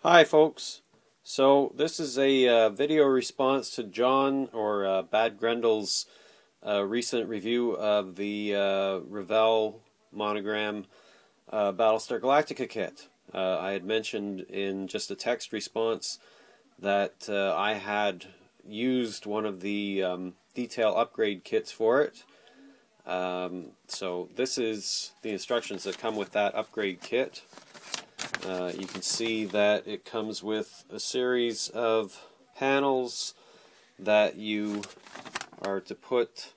Hi folks, so this is a video response to John or Bad Grendel's recent review of the Revell Monogram Battlestar Galactica kit. I had mentioned in just a text response that I had used one of the detail upgrade kits for it. So this is the instructions that come with that upgrade kit. You can see that it comes with a series of panels that you are to put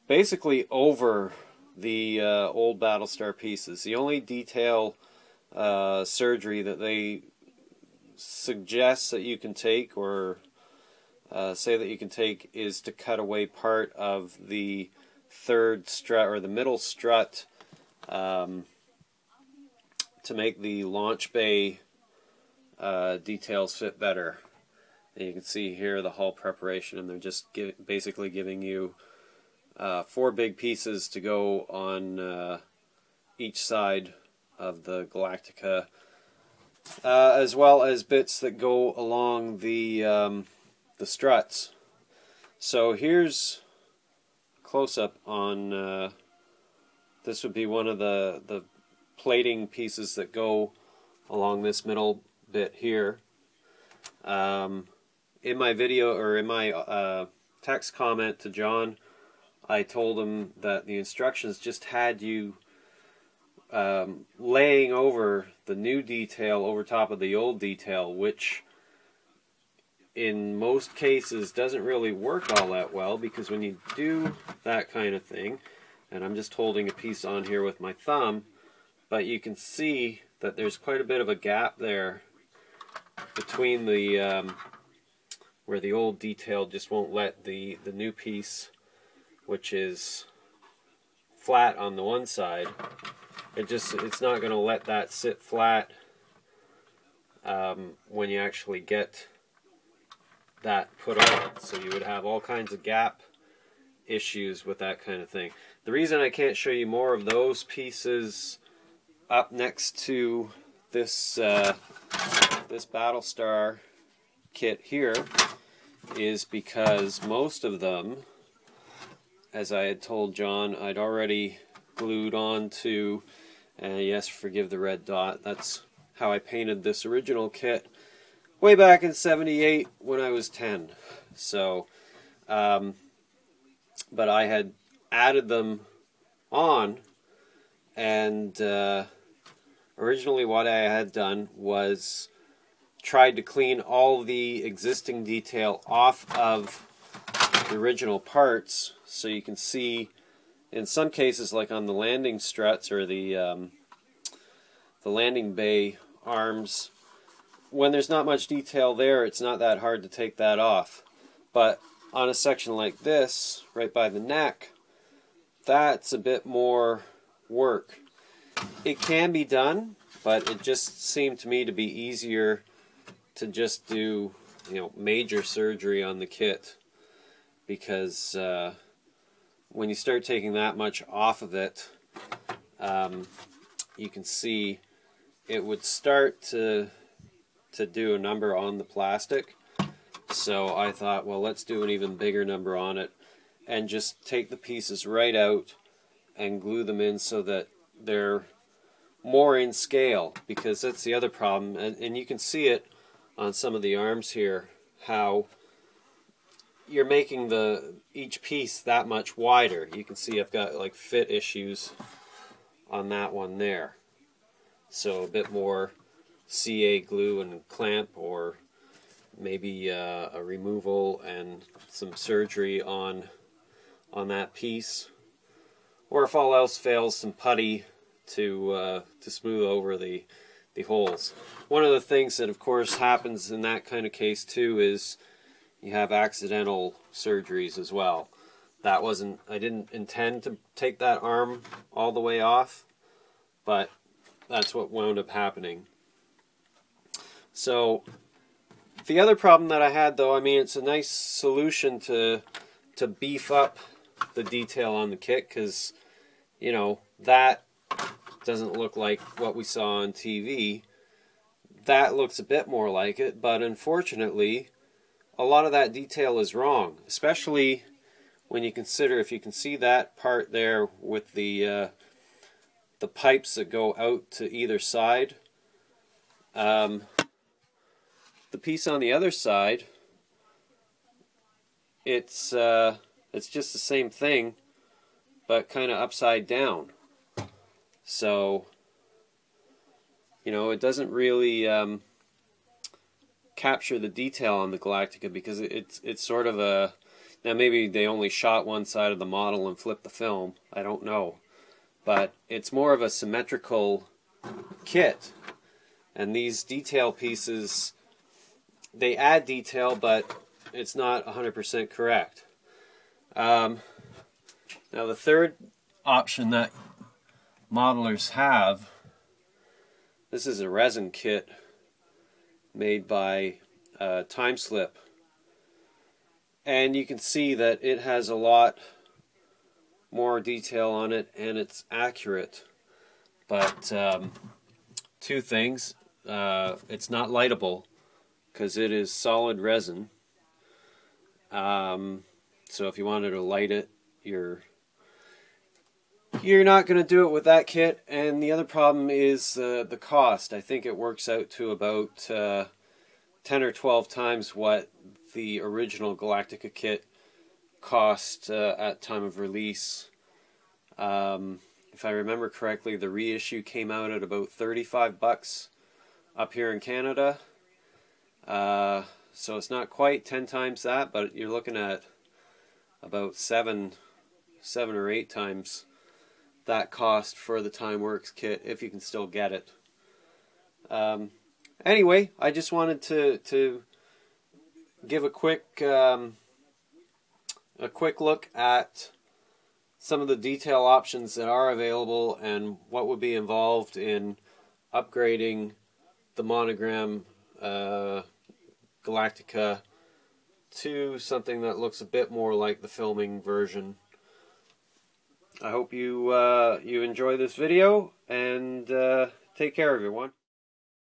basically over the old Battlestar pieces. The only detail surgery that they suggest that you can take, or say that you can take, is to cut away part of the third strut or the middle strut to make the launch bay details fit better. And you can see here the hull preparation, and they're just basically giving you 4 big pieces to go on each side of the Galactica, as well as bits that go along the struts. So here's a close-up on this would be one of the plating pieces that go along this middle bit here. In my video, or in my text comment to John, I told him that the instructions just had you laying over the new detail over top of the old detail, which in most cases doesn't really work all that well, because when you do that kind of thing, and I'm just holding a piece on here with my thumb, but you can see that there's quite a bit of a gap there between the where the old detail just won't let the new piece, which is flat on the one side, it's not going to let that sit flat when you actually get that put on. So you would have all kinds of gap issues with that kind of thing. The reason I can't show you more of those pieces up next to this this Battlestar kit here is because most of them, as I had told John, I'd already glued on to, yes, forgive the red dot, that's how I painted this original kit way back in '78 when I was 10. So, but I had added them on, and originally what I had done was tried to clean all the existing detail off of the original parts. So you can see in some cases, like on the landing struts or the landing bay arms, when there's not much detail there, it's not that hard to take that off. But on a section like this, right by the neck, that's a bit more work. It can be done, but it just seemed to me to be easier to just do, major surgery on the kit, because when you start taking that much off of it, you can see it would start to do a number on the plastic. So I thought, well, let's do an even bigger number on it and just take the pieces right out and glue them in so that they're more in scale, because that's the other problem, and you can see it on some of the arms here, how you're making each piece that much wider. You can see I've got like fit issues on that one there, so a bit more CA glue and clamp, or maybe a removal and some surgery on that piece, or if all else fails, some putty to smooth over the holes. One of the things that of course happens in that kind of case too is you have accidental surgeries as well. I didn't intend to take that arm all the way off, but that's what wound up happening. So the other problem that I had, though, it's a nice solution to beef up the detail on the kit, because that doesn't look like what we saw on TV. that looks a bit more like it, but unfortunately a lot of that detail is wrong, especially when you consider, if you can see that part there with the pipes that go out to either side. The piece on the other side, it's just the same thing, but kind of upside down. So, you know, it doesn't really capture the detail on the Galactica, because it's sort of a, now maybe they only shot one side of the model and flipped the film, I don't know, but it's more of a symmetrical kit, and these detail pieces, they add detail, but it's not 100% correct. Now the third option that modelers have, this is a resin kit made by Time Slip, and you can see that it has a lot more detail on it and it's accurate, but two things: it's not lightable because it is solid resin, so if you wanted to light it, you're not going to do it with that kit. And the other problem is the cost. I think it works out to about 10 or 12 times what the original Galactica kit cost at time of release. If I remember correctly, the reissue came out at about $35 up here in Canada. So it's not quite 10 times that, but you're looking at about 7 or 8 times that cost for the Timeworks kit, if you can still get it. Anyway, I just wanted to give a quick look at some of the detail options that are available and what would be involved in upgrading the monogram Galactica to something that looks a bit more like the filming version. I hope you enjoy this video, and take care, everyone.